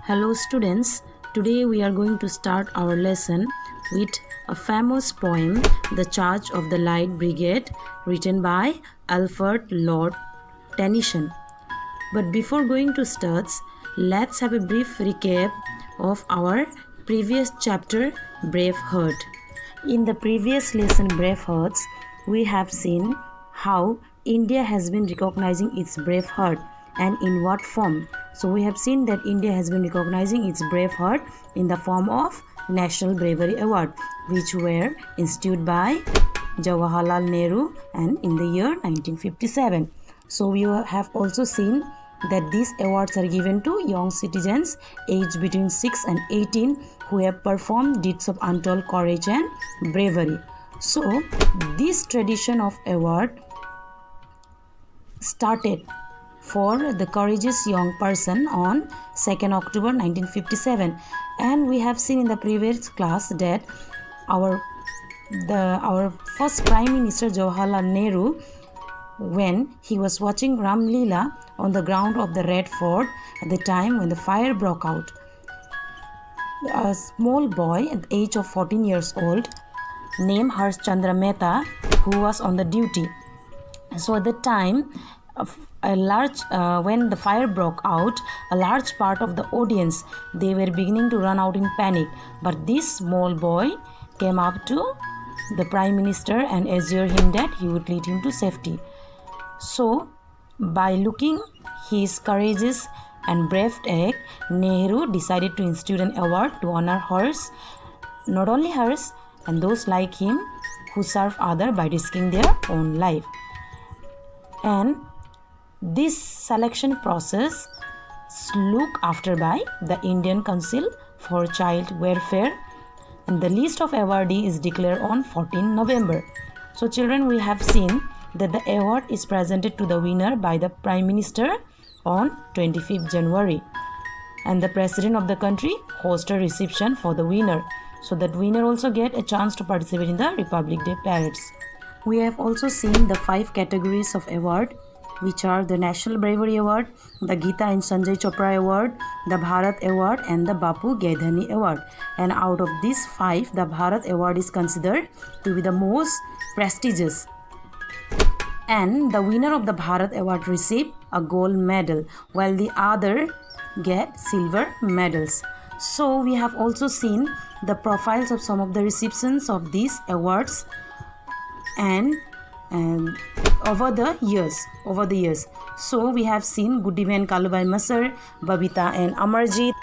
Hello students, today we are going to start our lesson with a famous poem, The Charge of the Light Brigade, written by Alfred Lord Tennyson. But before going to start, let's have a brief recap of our previous chapter, Braveheart. In the previous lesson, Bravehearts, we have seen how India has been recognizing its Braveheart and in what form. So we have seen that India has been recognizing its Braveheart in the form of National Bravery Award, which were instituted by Jawaharlal Nehru and in the year 1957. So we have also seen that these awards are given to young citizens aged between 6 and 18 who have performed deeds of untold courage and bravery. So this tradition of award started for the courageous young person on 2nd October 1957, and we have seen in the previous class that our first Prime Minister Jawaharlal Nehru, when he was watching Ram Leela on the ground of the Red Fort at the time when the fire broke out, a small boy at the age of 14 years old named Harsh Chandra Mehta, who was on the duty. So at the time, when the fire broke out, a large part of the audience, they were beginning to run out in panic. But this small boy came up to the Prime Minister and assured him that he would lead him to safety. So, by looking his courageous and brave act, Nehru decided to institute an award to honor hers, not only hers, and those like him who serve others by risking their own life. And this selection process is looked after by the Indian Council for Child Welfare, and the list of awardees is declared on 14 November. So children, we have seen that the award is presented to the winner by the Prime Minister on 25th January, and the President of the country hosts a reception for the winner, so that winner also get a chance to participate in the Republic Day parades. We have also seen the 5 categories of award, which are the National Bravery Award, the Geeta and Sanjay Chopra Award, the Bharat Award, and the Bapu Gaidhani Award. And out of these 5, the Bharat Award is considered to be the most prestigious. And the winner of the Bharat Award received a gold medal, while the other get silver medals. So we have also seen the profiles of some of the recipients of these awards and over the years. So we have seen Goodiman and Kalubai Masar, Babita and Amarjit,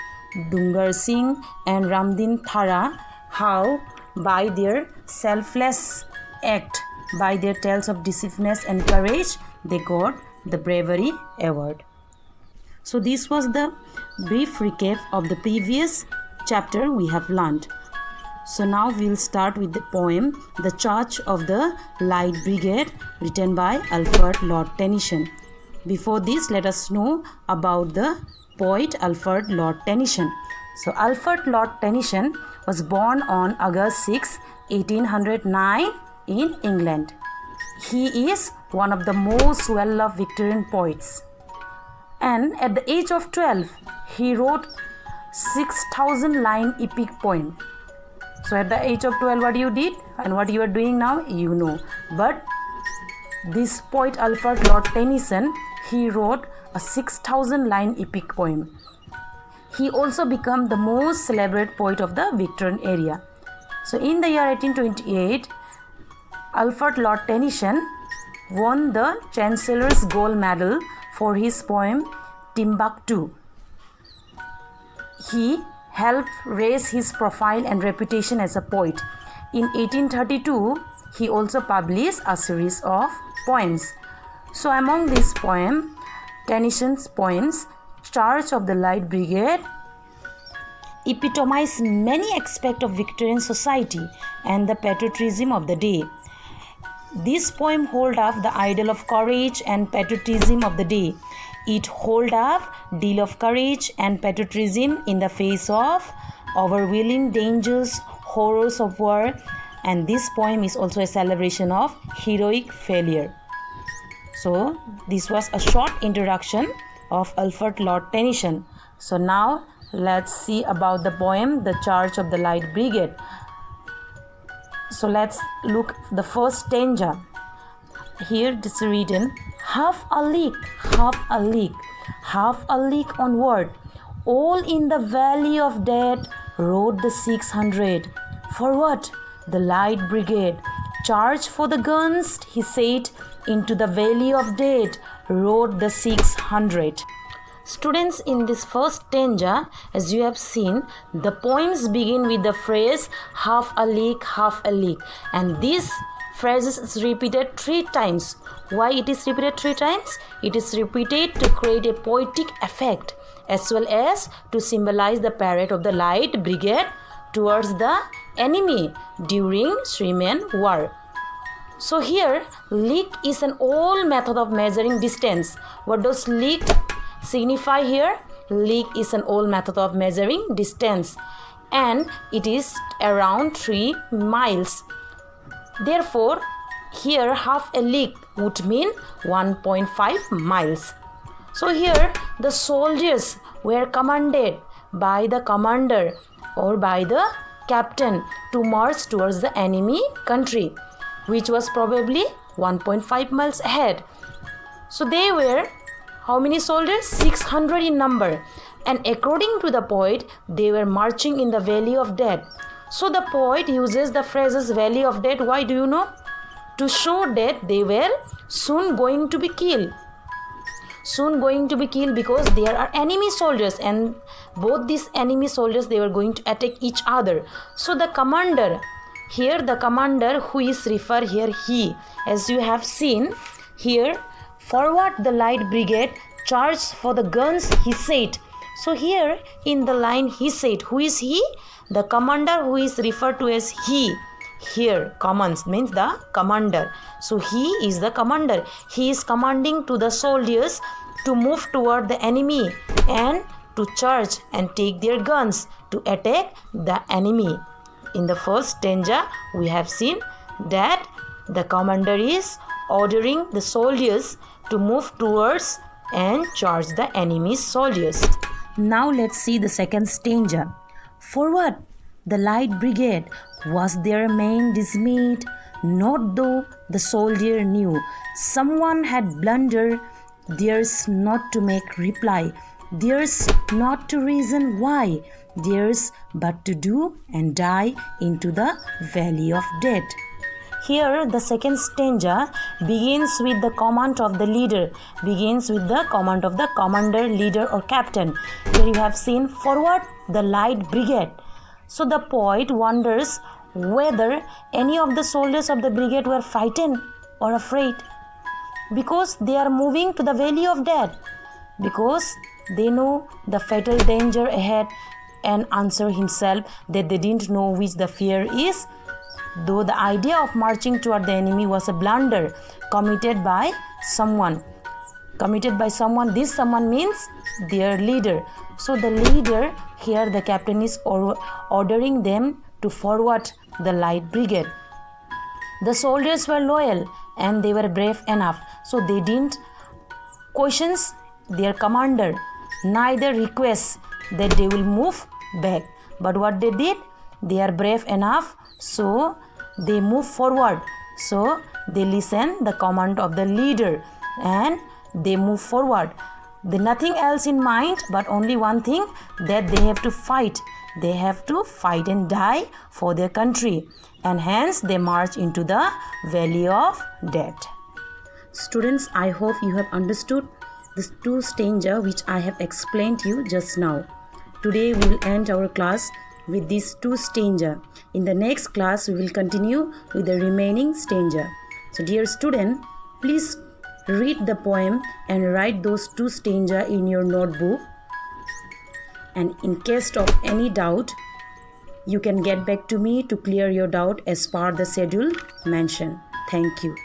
Dungar Singh and Ramdin Thara, how by their selfless act, by their tales of decisiveness and courage, they got the Bravery Award. So this was the brief recap of the previous chapter we have learned. So now we'll start with the poem The Charge of the Light Brigade, written by Alfred Lord Tennyson. Before this, let us know about the poet Alfred Lord Tennyson. So Alfred Lord Tennyson was born on August 6, 1809 in England. He is one of the most well-loved Victorian poets. And at the age of 12, he wrote 6,000-line epic poem. So at the age of 12, what you did and what you are doing now, you know. But this poet Alfred Lord Tennyson, he wrote a 6,000-line epic poem. He also became the most celebrated poet of the Victorian era. So in the year 1828, Alfred Lord Tennyson won the Chancellor's Gold Medal for his poem Timbuktu. He helped raise his profile and reputation as a poet. In 1832, he also published a series of poems. So among these poems, Tennyson's poems, Charge of the Light Brigade, epitomize many aspects of Victorian society and the patriotism of the day. This poem holds up the ideal of courage and patriotism of the day. It holds up deal of courage and patriotism in the face of overwhelming dangers, horrors of war, and this poem is also a celebration of heroic failure. So this was a short introduction of Alfred Lord Tennyson. So now let's see about the poem The Charge of the Light Brigade. So let's look the first stanza. Here it is written, half a league, half a league, half a league onward, all in the valley of death rode the 600. Forward, the Light Brigade, charge for the guns, he said, into the valley of death rode the 600. Students, in this first stanza, as you have seen, the poems begin with the phrase half a league, and this phrase is repeated 3 times. Why it is repeated 3 times? It is repeated to create a poetic effect as well as to symbolize the parade of the Light Brigade towards the enemy during three-man war. So here, league is an old method of measuring distance. What does league signify here? League is an old method of measuring distance, and it is around 3 miles. Therefore, here half a league would mean 1.5 miles. So here the soldiers were commanded by the commander or by the captain to march towards the enemy country, which was probably 1.5 miles ahead. So they were how many soldiers? 600 in number. And according to the poet, they were marching in the valley of death. So the poet uses the phrases valley of death. Why do you know? To show that they were soon going to be killed. Soon going to be killed because there are enemy soldiers, and both these enemy soldiers, they were going to attack each other. So the commander, here the commander who is referred here, he, as you have seen here, forward the Light Brigade, charge for the guns, he said. So here in the line he said, who is he? The commander who is referred to as he. Here commands means the commander. So he is the commander. He is commanding to the soldiers to move toward the enemy and to charge and take their guns to attack the enemy. In the first stanza we have seen that the commander is ordering the soldiers to move towards and charge the enemy's soldiers. Now let's see the second stanza. Forward, the Light Brigade, was their main dismayed, not though the soldier knew someone had blundered, theirs not to make reply, theirs not to reason why, theirs but to do and die into the valley of death. Here the second stanza begins with the command of the leader, begins with the command of the commander, leader or captain. Here you have seen forward the Light Brigade. So the poet wonders whether any of the soldiers of the brigade were frightened or afraid, because they are moving to the valley of death, because they know the fatal danger ahead, and answer himself that they didn't know which the fear is, though the idea of marching toward the enemy was a blunder committed by someone. This someone means their leader. So the leader here, the captain, is ordering them to forward the Light Brigade. The soldiers were loyal and they were brave enough, so they didn't question their commander, neither request that they will move back. But what they did, they are brave enough, so they move forward. So they listen the command of the leader and they move forward. They nothing else in mind but only one thing, that they have to fight. They have to fight and die for their country, and hence they march into the valley of death. Students, I hope you have understood the 2 stanza which I have explained to you just now. Today we will end our class with these 2 stanza. In the next class we will continue with the remaining stanza. So dear student, please read the poem and write those 2 stanza in your notebook. And in case of any doubt, you can get back to me to clear your doubt as per the schedule mentioned. Thank you.